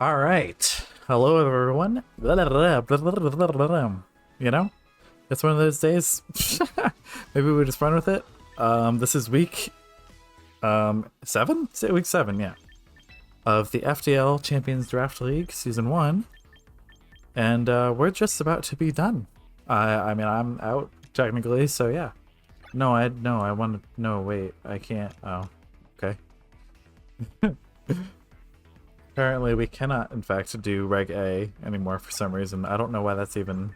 All right. Hello, everyone. You know, it's one of those days. Maybe we just run with it. This is week 7? Week 7, yeah. Of the FDL Champions Draft League Season 1. And we're just about to be done. I mean, I'm out technically, so yeah. No, I want to. No, wait, I can't. Oh, okay. Apparently, we cannot, in fact, do Reg A anymore for some reason. I don't know why that's even.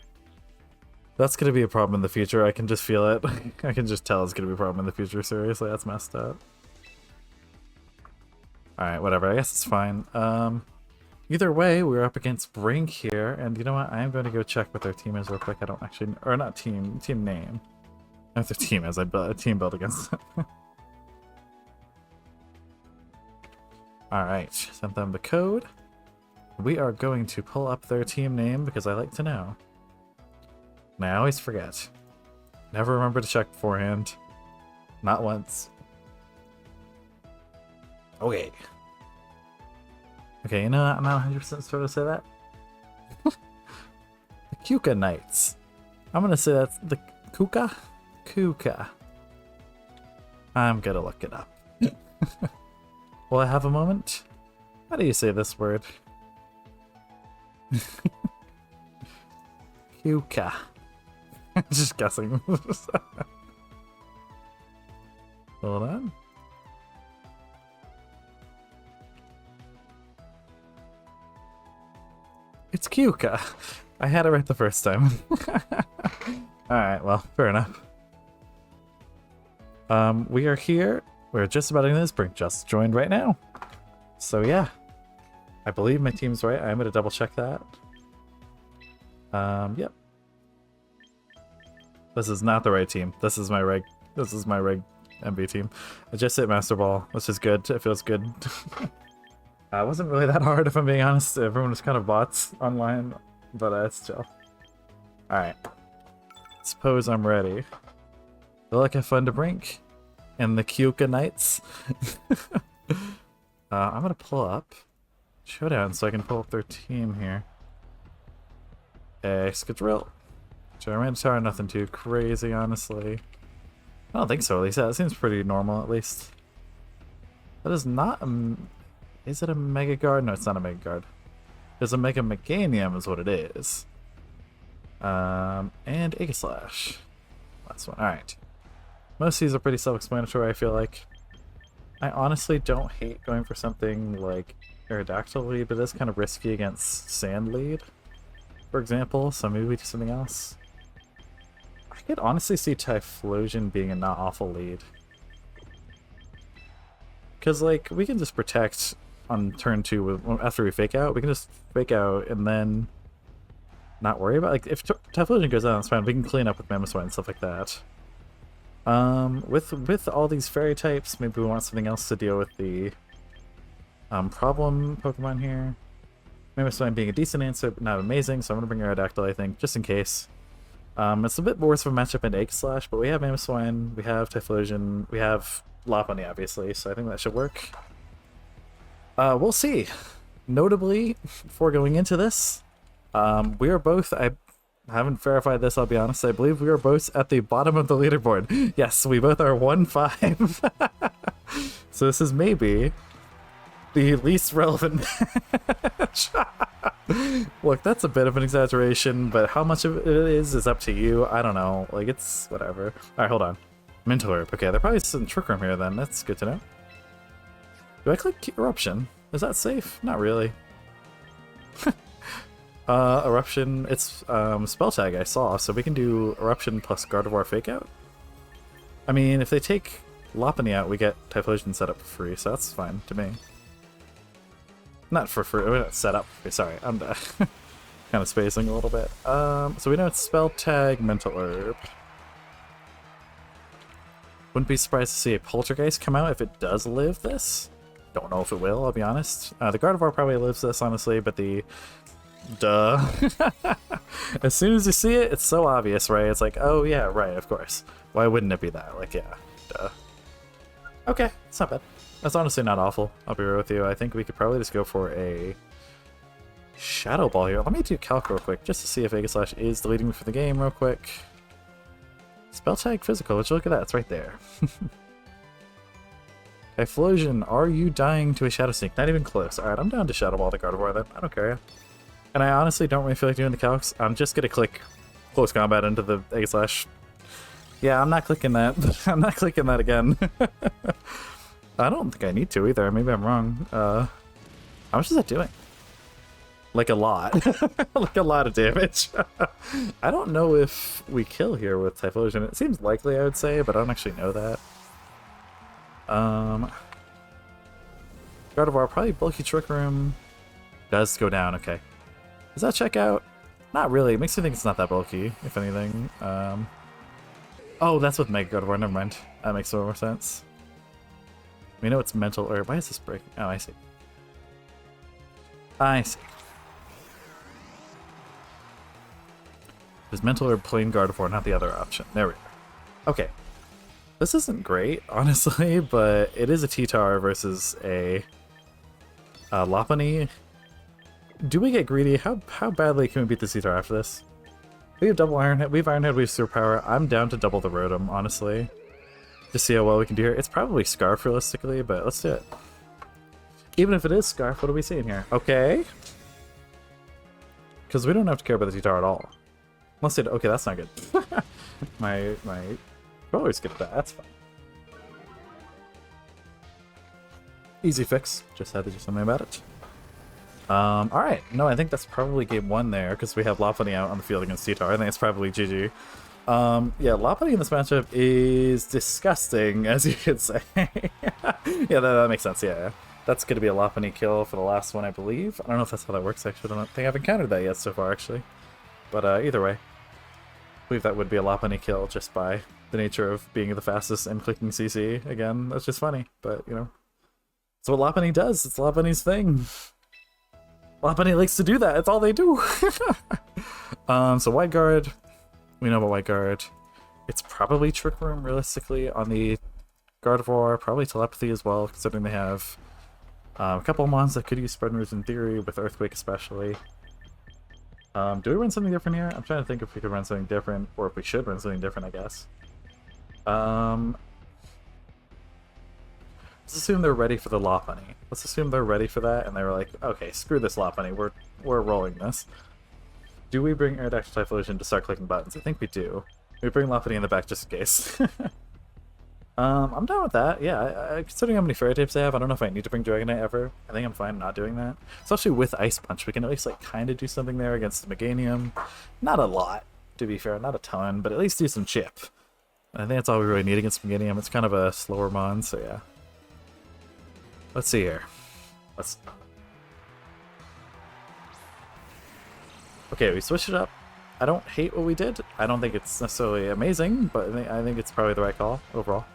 That's gonna be a problem in the future. I can just feel it. I can just tell it's gonna be a problem in the future. Seriously, that's messed up. Alright, whatever. I guess it's fine. Either way, we're up against Brink here, and you know what? I am going to go check what their team is real quick. I don't actually... Or not team name. I have their team as I build a team build against them. Alright, sent them the code. We are going to pull up their team name because I like to know. And I always forget. Never remember to check beforehand. Not once. Okay. Okay, you know what? I'm not 100% sure to say that. The Keuka Knights. I'm gonna say that's the Keuka? Keuka. I'm gonna look it up. Will I have a moment? How do you say this word? Keuka. Just guessing. Hold on. It's Keuka. I had it right the first time. Alright, well, fair enough. We are here. We're just about to do this. Brink just joined right now. So yeah. I believe my team's right. I'm gonna double check that. Yep. This is not the right team. This is my reg MV team. I just hit Master Ball, which is good. It feels good. It wasn't really that hard, if I'm being honest. Everyone was kind of bots online, but it's chill. Alright. Suppose I'm ready. Feel like have fun to Brink. And the Keuka Knights. I'm gonna pull up Showdown so I can pull up their team here. A Skadrill. Gyrantar, nothing too crazy, honestly. I don't think so, at least. That seems pretty normal, at least. That is not a... Is it a Mega Guard? No, it's not a Mega Guard. It's a Mega Meganium is what it is. And Aegislash. Last one. Alright. Most of these are pretty self-explanatory, I feel like. I honestly don't hate going for something like Aerodactyl Lead, but it is kind of risky against Sand Lead, for example, so maybe we do something else. I could honestly see Typhlosion being a not awful lead. Because, like, we can just protect on turn 2 after we fake out. We can just fake out and then not worry about, like, if Typhlosion goes out, it's fine. We can clean up with Mammoth and stuff like that. With all these fairy types, maybe we want something else to deal with the problem Pokemon here. Mammoth being a decent answer, but not amazing, so I'm gonna bring Aerodactyl, I think, just in case. It's a bit worse of a matchup in Aegislash, but we have Mammoth, we have Typhlosion, we have Lopunny, obviously, so I think that should work. We'll see. Notably, before going into this, we are both, I haven't verified this, I'll be honest, I believe we are both at the bottom of the leaderboard. Yes, we both are 1-5. So this is maybe the least relevant match. Look, that's a bit of an exaggeration, but how much of it is up to you. I don't know. Like, it's whatever. Alright, hold on. Mental Herb. Okay, there probably is some Trick Room here then. That's good to know. Do I click Eruption? Is that safe? Not really. Eruption, it's spell tag I saw, so we can do Eruption plus Gardevoir Fake Out. I mean, if they take Lopunny out, we get Typhlosion set up for free, so that's fine to me. Not for free, not set up. Sorry, I'm kind of spacing a little bit. So we know it's spell tag, Mental Herb. Wouldn't be surprised to see a Poltergeist come out if it does live this. Don't know if it will, I'll be honest. The Gardevoir probably lives this, honestly, but the... Duh. As soon as you see it, it's so obvious, right? It's like, oh yeah, right, of course. Why wouldn't it be that? Like, yeah, duh. Okay, it's not bad. That's honestly not awful, I'll be real with you. I think we could probably just go for a Shadow Ball here. Let me do calc real quick, just to see if Aegislash is deleting me for the game real quick. Spell tag physical, would you look at that? It's right there. Typhlosion, are you dying to a Shadow Sneak? Not even close. Alright, I'm down to Shadow Ball the Gardevoir then. I don't care. And I honestly don't really feel like doing the calcs. I'm just gonna click close combat into the Aegislash. Yeah, I'm not clicking that. I'm not clicking that again. I don't think I need to either. Maybe I'm wrong. How much is that doing? Like a lot. Like a lot of damage. I don't know if we kill here with Typhlosion. It seems likely, I would say, but I don't actually know that. Gardevoir, probably Bulky Trick Room. Does go down, okay. Does that check out? Not really. It makes me think it's not that bulky, if anything. Oh, that's with Mega Gardevoir. Never mind. That makes a little more sense. We know it's mental, or why is this breaking? Oh, I see. I see. There's mental or plain Gardevoir, not the other option. There we go. Okay. This isn't great, honestly, but it is a T-Tar versus a Lopunny. Do we get greedy? How badly can we beat the T-Tar after this? We have double Iron Head, we have Iron Head, we have Superpower. I'm down to double the Rotom, honestly. Just see how well we can do here. It's probably Scarf, realistically, but let's do it. Even if it is Scarf, what are we seeing here? Okay. Because we don't have to care about the T-Tar at all. Unless it, okay, that's not good. my always get that. That's fine. Easy fix. Just had to do something about it. Alright. No, I think that's probably game 1 there, because we have Lopunny out on the field against T-Tar. I think it's probably GG. Yeah, Lopunny in this matchup is disgusting, as you could say. Yeah, that makes sense, yeah. That's going to be a Lopunny kill for the last one, I believe. I don't know if that's how that works, actually. I don't think I've encountered that yet so far, actually. But either way, I believe that would be a Lopunny kill just by the nature of being the fastest and clicking CC. Again, that's just funny, but, you know. It's what Lopunny does. It's Lopunny's thing. Lopunny likes to do that. It's all they do. So Wide Guard. We know about Wide Guard. It's probably Trick Room, realistically, on the Gardevoir. Probably Telepathy as well, considering they have a couple of mons that could use Spread Moves in theory, with Earthquake especially. Do we run something different here? I'm trying to think if we could run something different, or if we should run something different, I guess. Let's assume they're ready for the Lopunny. Let's assume they're ready for that, and they were like, okay, screw this Lopunny, we're rolling this. Do we bring Aerodactyl Typhlosion to start clicking buttons? I think we do. We bring Lopunny in the back just in case. I'm down with that, yeah. Considering how many Fairy Types I have, I don't know if I need to bring Dragonite ever. I think I'm fine not doing that. Especially with Ice Punch, we can at least like kind of do something there against the Meganium. Not a lot, to be fair, not a ton, but at least do some chip. And I think that's all we really need against Meganium. It's kind of a slower mon, so yeah. Let's see here. Okay, we switched it up. I don't hate what we did. I don't think it's necessarily amazing, but I think it's probably the right call overall.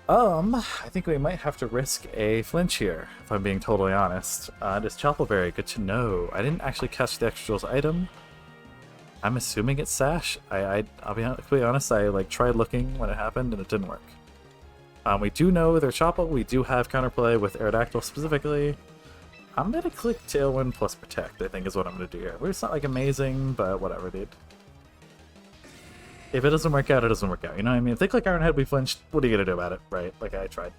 I think we might have to risk a flinch here, if I'm being totally honest. This Choppleberry, good to know. I didn't actually catch the extra Jewels item. I'm assuming it's Sash. I'll be completely honest, I like tried looking when it happened and it didn't work. We do know they're Chopple. We do have counterplay with Aerodactyl specifically. I'm gonna click Tailwind plus Protect, I think is what I'm gonna do here. It's not like amazing, but whatever, dude. If it doesn't work out, it doesn't work out. You know what I mean? If they click Iron Head, we flinched. What are you gonna do about it, right? Like, I tried.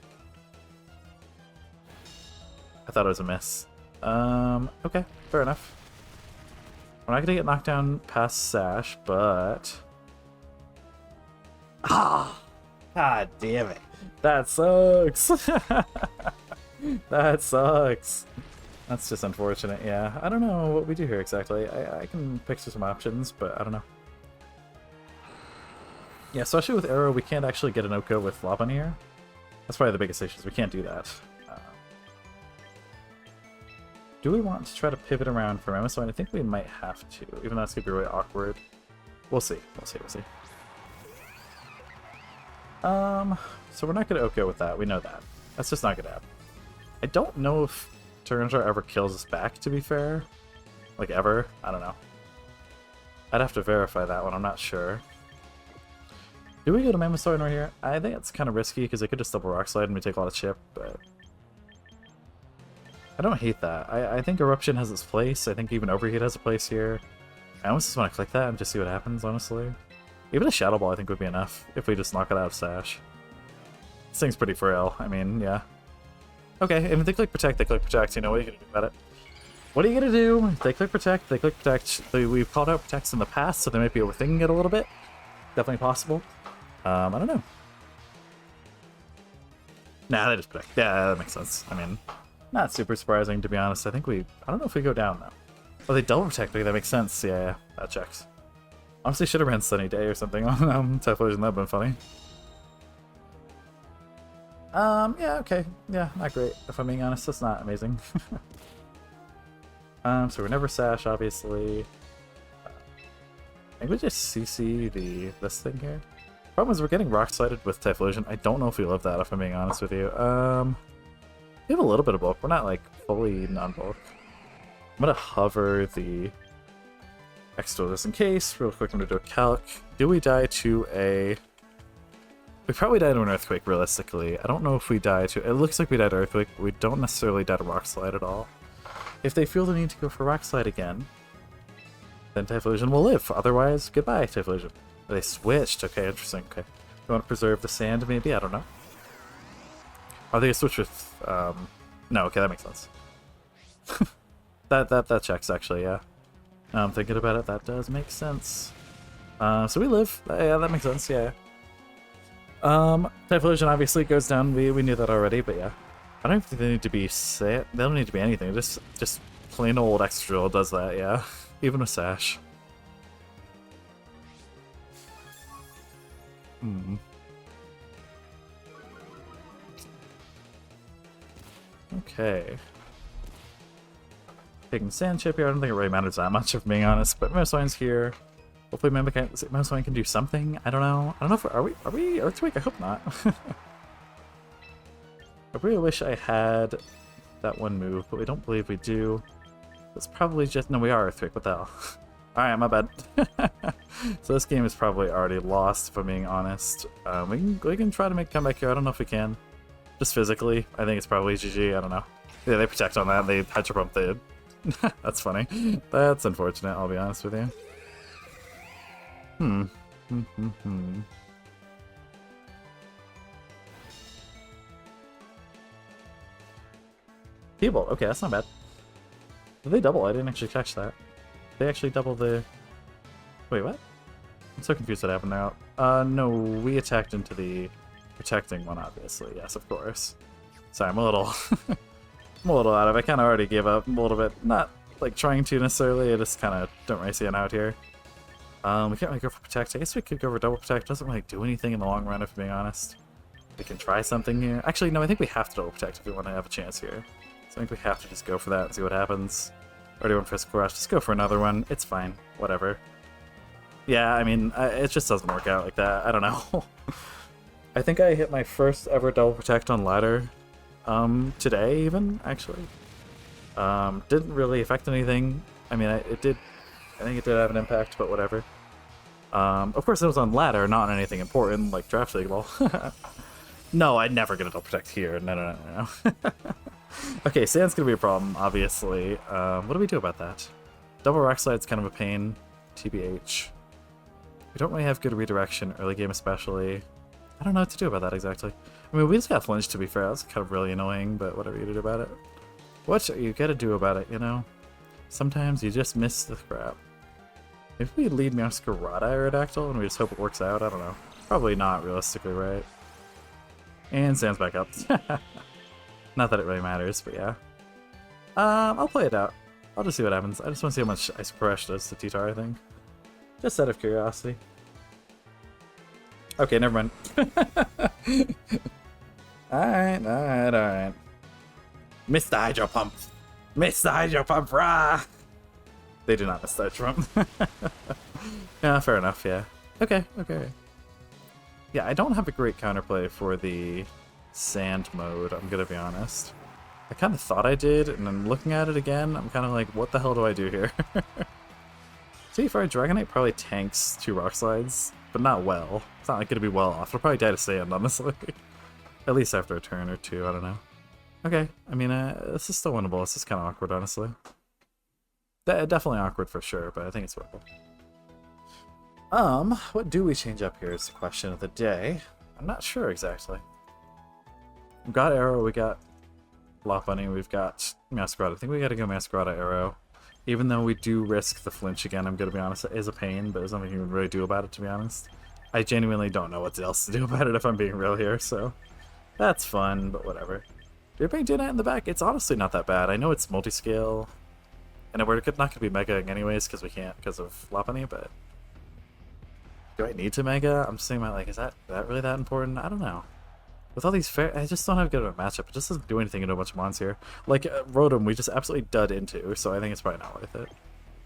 I thought it was a miss. Okay, fair enough. We're not gonna get knocked down past Sash, but... Ah! God damn it. That sucks. That sucks. That's just unfortunate, yeah. I don't know what we do here exactly. I can picture some options, but I don't know. Yeah, especially with Arrow, we can't actually get an Oko with Lopunny here. That's probably the biggest issue, is we can't do that. Do we want to try to pivot around for Mamoswine? I think we might have to, even though it's going to be really awkward. We'll see. We'll see. We'll see. So we're not going to Oko with that. We know that. That's just not going to happen. I don't know if Tyranitar ever kills us back, to be fair. Like, ever. I don't know. I'd have to verify that one. I'm not sure. Do we go to Mamoswine right here? I think it's kind of risky, because they could just double Rock Slide and we take a lot of chip, but... I don't hate that. I think Eruption has its place. I think even Overheat has a place here. I almost just want to click that and just see what happens, honestly. Even a Shadow Ball I think would be enough if we just knock it out of Sash. This thing's pretty frail. I mean, yeah. Okay, and if they click Protect, they click Protect. You know, what are you going to do about it? What are you going to do? They click Protect, they click Protect. We've called out Protects in the past, so they might be overthinking it a little bit. Definitely possible. I don't know. Nah, they just Protect. Yeah, that makes sense. I mean, not super surprising, to be honest. I think I don't know if we go down, though. Oh, they double Protect me. That makes sense. Yeah, that checks. Honestly, should have ran Sunny Day or something on Typhlosion. That would have been funny. Yeah, okay. Yeah, not great. If I'm being honest, that's not amazing. So we're never Sash, obviously. I think we just CC this thing here. Problem is we're getting rock-slided with Typhlosion. I don't know if we love that, if I'm being honest with you. We have a little bit of bulk. We're not, like, fully non-bulk. I'm gonna hover the Extol just in case. Real quick, I'm gonna do a calc. Do we die to a... We probably die to an Earthquake, realistically. I don't know if we die to... It looks like we died to Earthquake. We don't necessarily die to Rock Slide at all. If they feel the need to go for Rock Slide again, then Typhlosion will live. Otherwise, goodbye, Typhlosion. They switched. Okay, interesting. Okay. You want to preserve the sand, maybe? I don't know. Are they going to switch with... No, okay, that makes sense. that checks, actually, yeah. Now I'm thinking about it, that does make sense. So we live. Yeah, that makes sense, yeah. Typhlosion obviously goes down. We knew that already, but yeah. I don't think they need to be set. They don't need to be anything. Just plain old Extra does that, yeah. Even with Sash. Okay. Taking Sand Chip here. I don't think it really matters that much, if I'm being honest. But Mamoswine's here. Hopefully Mamoswine can do something. I don't know. I don't know if are we Earthquake? I hope not. I really wish I had that one move, but we don't believe we do. It's probably just... No, we are Earthquake. What the hell? Alright, my bad. So this game is probably already lost, if I'm being honest. We can try to make a comeback here. I don't know if we can. Just physically. I think it's probably GG. I don't know. Yeah, they Protect on that. They Hydro Pump the... That's funny. That's unfortunate, I'll be honest with you. T-Bolt. Okay, that's not bad. Did they double? I didn't actually catch that. They actually double the... Wait, what? I'm so confused what happened there. No, we attacked into the protecting one, obviously. Yes, of course. Sorry, I'm a little... I'm a little out of it. I kind of already gave up a little bit. Not, like, trying to necessarily. I just kind of don't really see an out here. We can't really go for Protect. I guess we could go for Double Protect. Doesn't really do anything in the long run, if I'm being honest. We can try something here. Actually, no, I think we have to Double Protect if we want to have a chance here. So I think we have to just go for that and see what happens. Already went Physical Rush. Just go for another one. It's fine. Whatever. Yeah, I mean, it just doesn't work out like that. I don't know. I think I hit my first ever Double Protect on ladder today, even, actually. Didn't really affect anything. I mean, it did... I think it did have an impact, but whatever. Of course, it was on ladder, not on anything important, like Draft League Ball. No, I'd never get a Double Protect here. No. Okay, Sand's gonna be a problem, obviously. What do we do about that? Double Rock Slide's kind of a pain. TBH. We don't really have good redirection, early game especially. I don't know what to do about that exactly. I mean, we just got flinched, to be fair. That's kind of really annoying, but whatever you do about it. What you gotta do about it, you know? Sometimes you just miss the crap. If we lead Meowscarada Aerodactyl and we just hope it works out, I don't know. Probably not, realistically, right? And Sam's back up. Not that it really matters, but yeah. I'll play it out. I'll just see what happens. I just want to see how much Ice Crush does to T-Tar, I think. Just out of curiosity. Okay, never mind. Alright. Miss the Hydro Pump! Miss the Hydro Pump, rah! They do not miss the Hydro Pump. Yeah, fair enough, yeah. Okay. Yeah, I don't have a great counterplay for the sand mode, I'm gonna be honest. I kind of thought I did, and then looking at it again, I'm kind of like, what the hell do I do here? See, for a Dragonite probably tanks 2 Rock Slides, but not well. It's not like it'll be well off. It'll probably die to sand, honestly. At least after a turn or two, I don't know. Okay, I mean, this is still winnable. This is kind of awkward, honestly. Definitely awkward for sure, but I think it's winnable. What do we change up here is the question of the day. I'm not sure exactly. We've got Arrow, we got Lopunny, we've got Masquerada. I think we gotta go Masquerada Arrow. Even though we do risk the flinch again, I'm gonna be honest, it is a pain, but there's nothing you can really do about it, to be honest. I genuinely don't know what else to do about it if I'm being real here, so that's fun, but whatever. You're playing Day Knight in the back, it's honestly not that bad. I know it's multi-scale, and we're not gonna be megaing anyways, because we can't, because of Lopunny, but do I need to mega? I'm just thinking about, like, is that really that important? I don't know. With all these fair, I just don't have good of a matchup. It just doesn't do anything into a bunch of mons here. Like, Rotom, we just absolutely dud into, so I think it's probably not worth it.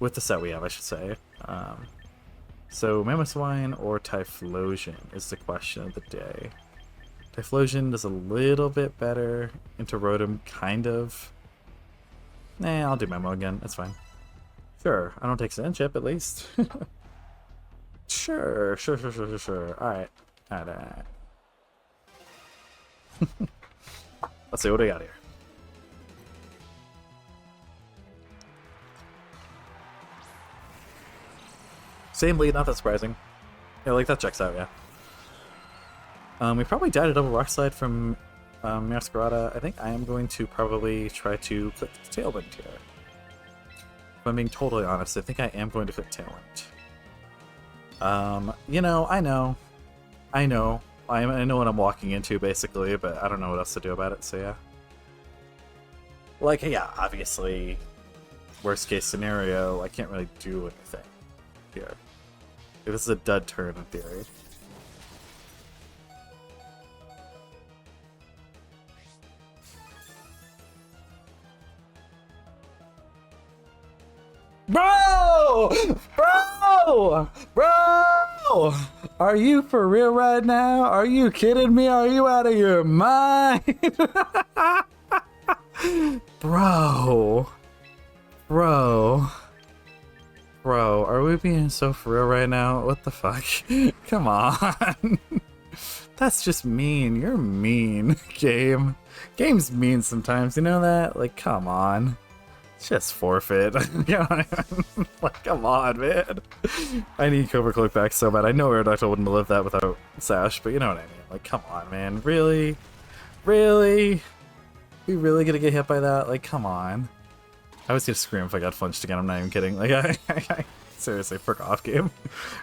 With the set we have, I should say. So, Mamoswine or Typhlosion is the question of the day. Typhlosion does a little bit better into Rotom, kind of. Nah, I'll do Memo again. That's fine. Sure, I don't take Sand Chip, at least. Sure. Alright. Let's see what we got here. Same lead, not that surprising. Yeah, like that checks out, yeah. We probably died a double rock slide from Masquerada. I think I am going to probably try to click Tailwind here. If I'm being totally honest, I think I am going to click Tailwind. You know, I know what I'm walking into, basically, but I don't know what else to do about it, so yeah. Like, yeah, obviously, worst case scenario, I can't really do anything here. This is a dud turn, in theory. Bro! Are you for real right now? Are you kidding me? Are you out of your mind? Bro, are we being so for real right now? What the fuck? Come on. That's just mean. You're mean, game. Game's mean sometimes, you know that? Like, come on. Just forfeit. Like, come on, man. I need Cobra Cloak back so bad. I know Aerodactyl wouldn't have lived that without Sash, but you know what I mean. Like, come on, man. Really? Really? We really gonna get hit by that? Like, come on. I was gonna scream if I got flinched again. I'm not even kidding. Like, I seriously, frick off, game.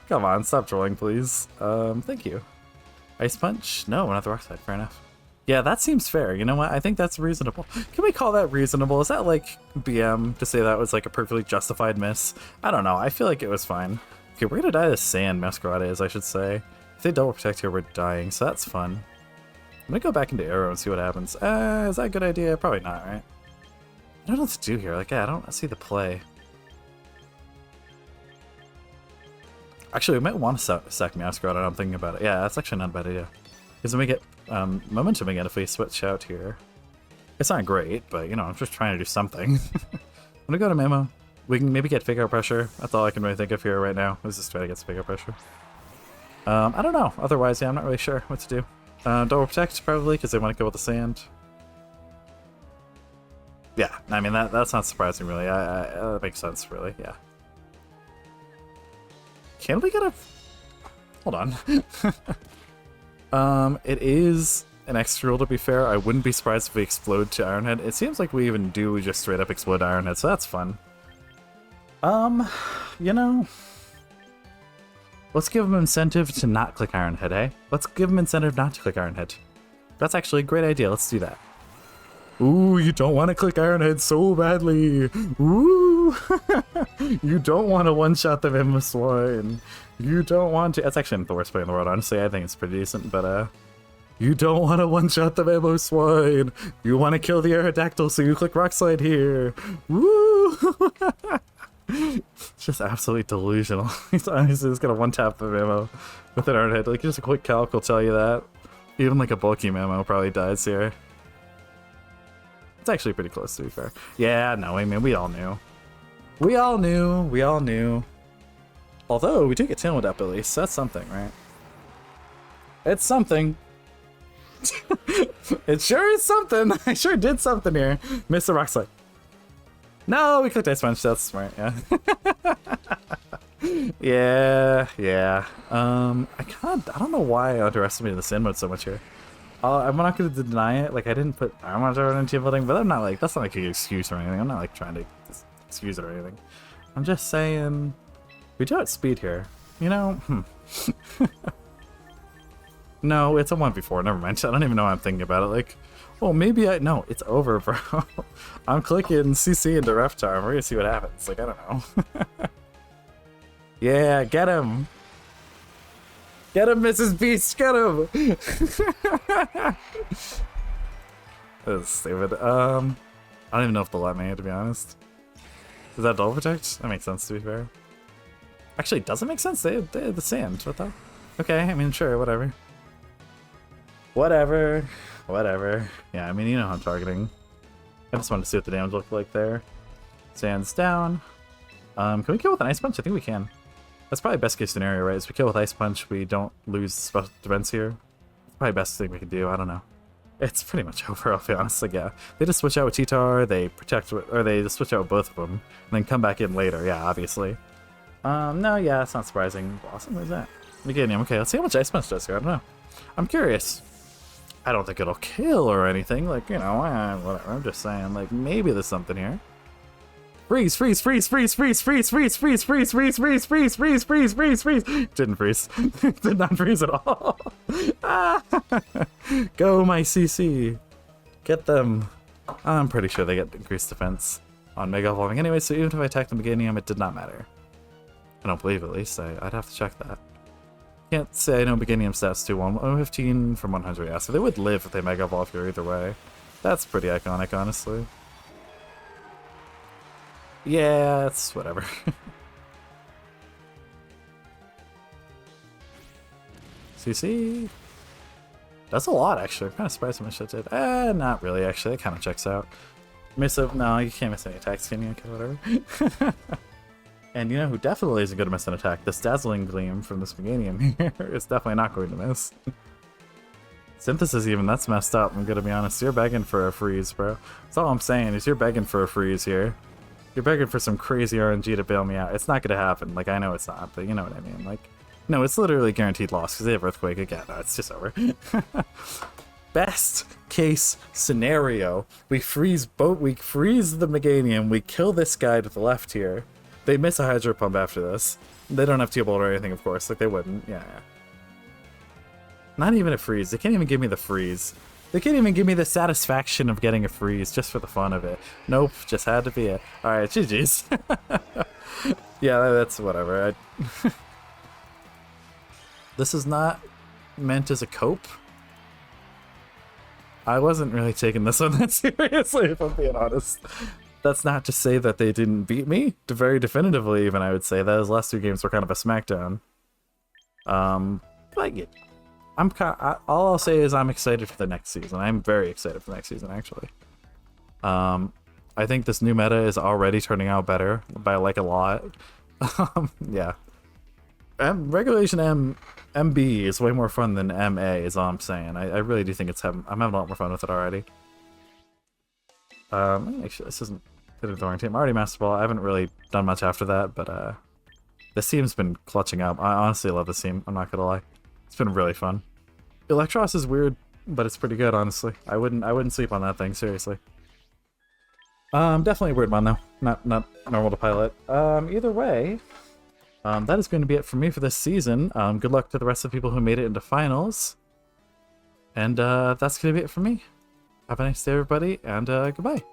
Come on, stop trolling, please. Thank you. Ice Punch? No, not the rock side. Fair enough. Yeah, that seems fair. You know what? I think that's reasonable. Can we call that reasonable? Is that like BM to say that was like a perfectly justified miss? I don't know. I feel like it was fine. Okay, we're gonna die to Sand Masquerada is, I should say. If they double protect here, we're dying, so that's fun. I'm gonna go back into Arrow and see what happens. Is that a good idea? Probably not, right? I don't know what to do here. Like, yeah, I don't see the play. Actually, we might want to sack Masquerada. I'm thinking about it. Yeah, that's actually not a bad idea. Because then we get momentum again if we switch out here. It's not great, but you know, I'm just trying to do something. I'm gonna go to Memo. We can maybe get Fake Out Pressure. That's all I can really think of here right now. Let's just try to get some Fake Out Pressure. I don't know. Otherwise, yeah, I'm not really sure what to do. Double Protect, probably, because they want to go with the Sand. Yeah, I mean, that's not surprising, really. That makes sense, really, yeah. Can we get a... Hold on. It is an extra rule, to be fair. I wouldn't be surprised if we explode to Ironhead. It seems like we even do just straight up explode to Ironhead, so that's fun. You know... Let's give them incentive to not click Ironhead, eh? Let's give them incentive not to click Ironhead. That's actually a great idea. Let's do that. Ooh, you don't want to click Ironhead so badly. Ooh. You don't want to one-shot the Mamoswine. You don't want to... That's actually not the worst play in the world, honestly. I think it's pretty decent, but, you don't want to one-shot the Mamoswine. You want to kill the Aerodactyl, so you click Rock Slide here. Woo! It's just absolutely delusional. He's honestly just gonna one-tap the Mamo with an Ironhead. Like, just a quick calc will tell you that. Even, like, a bulky Mamo probably dies here. It's actually pretty close, to be fair. Yeah, no, I mean, we all knew. We all knew. Although, we do get Tailwind up at least, so that's something, right? It's something. It sure is something. I sure did something here. Missed the rock slide. No, we clicked Ice Punch. That's smart, yeah. Yeah. I don't know why I underestimated the sand mode so much here. I'm not going to deny it. Like, I didn't put armor on into building, but I'm not like, that's not like an excuse or anything. I'm not like trying to excuse it or anything. I'm just saying, we do it speed here. You know? No, it's a 1v4. Never mind. I don't even know why I'm thinking about it. Like, well, maybe no, it's over, bro. I'm clicking CC into ref time. We're gonna see what happens. Like, I don't know. Yeah, get him. Get him, Mrs. Beast. Get him. That's stupid. I don't even know if they'll let me, to be honest. Is that double protect? That makes sense, to be fair. Actually, it doesn't make sense. They have the sand. What the? Okay, I mean, sure, whatever. Whatever. Yeah, I mean, you know how I'm targeting. I just wanted to see what the damage looked like there. Sand's down. Can we kill with an Ice Punch? I think we can. That's probably best case scenario, right? Is we kill with Ice Punch, we don't lose special defense here. It's probably best thing we can do. I don't know. It's pretty much over, I'll be honest. Like, yeah, they just switch out with T-Tar, they protect, or they just switch out with both of them, and then come back in later. Yeah, obviously. No, yeah, it's not surprising. Awesome, where's that? Beginning. Okay, let's see how much Ice Punch does here. I don't know. I'm curious. I don't think it'll kill or anything. Like, you know, whatever. I'm just saying, like, maybe there's something here. Freeze! Didn't freeze. Did not freeze at all. Go, my CC. Get them. I'm pretty sure they get increased defense on Mega Evolving anyway, so even if I attacked the beginning, it did not matter. I don't believe, at least. I'd have to check that. Can't say I know beginning stats too. 115 from 100, yeah, so they would live if they Mega Evolve here either way. That's pretty iconic, honestly. Yeah, it's whatever. CC. That's a lot, actually. I'm kind of surprised how much that did. Not really, actually. That kind of checks out. Miss of... No, you can't miss any attacks, can you? Okay, whatever. And you know who definitely isn't going to miss an attack? This Dazzling Gleam from this Meganium here is definitely not going to miss. Synthesis even, that's messed up, I'm going to be honest. You're begging for a freeze, bro. That's all I'm saying, is you're begging for a freeze here. You're begging for some crazy RNG to bail me out. It's not going to happen. Like, I know it's not, but you know what I mean. Like, no, it's literally guaranteed loss because they have Earthquake again. No, it's just over. Best case scenario, we freeze the Meganium, we kill this guy to the left here. They miss a Hydro Pump after this. They don't have T-Bolt or anything, of course. Like, they wouldn't. Yeah. Not even a freeze. They can't even give me the freeze. They can't even give me the satisfaction of getting a freeze just for the fun of it. Nope, just had to be it. Alright, GG's. Yeah, that's whatever. This is not meant as a cope. I wasn't really taking this one that seriously, if I'm being honest. That's not to say that they didn't beat me. Very definitively, even, I would say. Those last two games were kind of a smackdown. Like it. All I'll say is I'm excited for the next season. I'm very excited for the next season, actually. I think this new meta is already turning out better by like a lot. Yeah. Regulation MB is way more fun than MA, is all I'm saying. I really do think I'm having a lot more fun with it already. Actually, this isn't the Thorn team. Already Master Ball. I haven't really done much after that, but this team's been clutching up. I honestly love this team. I'm not gonna lie. It's been really fun. Electros is weird, but it's pretty good, honestly. I wouldn't sleep on that thing, seriously. Definitely a weird one though. Not normal to pilot. Either way, that is going to be it for me for this season. Good luck to the rest of the people who made it into finals. And that's going to be it for me. Have a nice day, everybody, and goodbye.